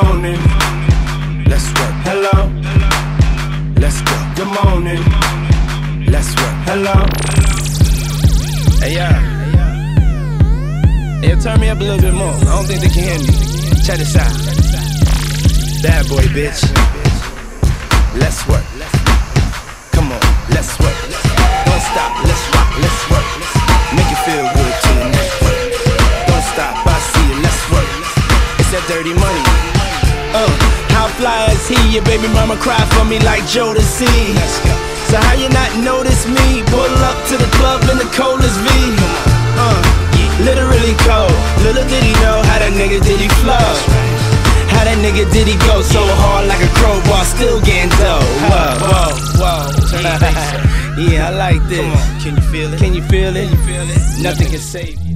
morning. Let's work. Hello. Let's go. Good morning. Let's work. Hello. Hey, yeah, turn me up a little bit more. I don't think they can hear me. Check this out. Bad boy, bitch. Let's work. Come on, let's work. Don't stop, let's rock, let's work. Make it feel good to your neck. Don't stop, I see you, let's work. It's that dirty money. How fly is he? Your baby mama cry for me like Jodeci. Let's go. So how you not notice me? Pull up to the club in the coldest V. Literally cold. Little did he know how that nigga did he flow. How that nigga did he go so hard like a crowbar, still getting dough. Whoa, whoa, whoa. Yeah, I like this. Come on, can you feel it? Can you feel it? Can you feel it? Nothing can save you.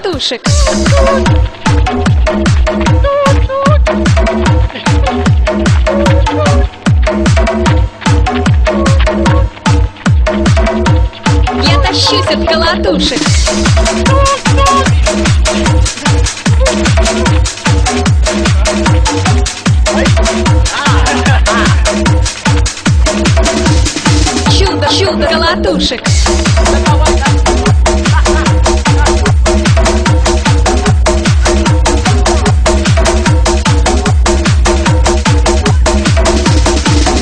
колотушек. Я тащусь от колотушек. Чудо колотушек.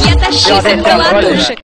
Я тащусь от колотушек.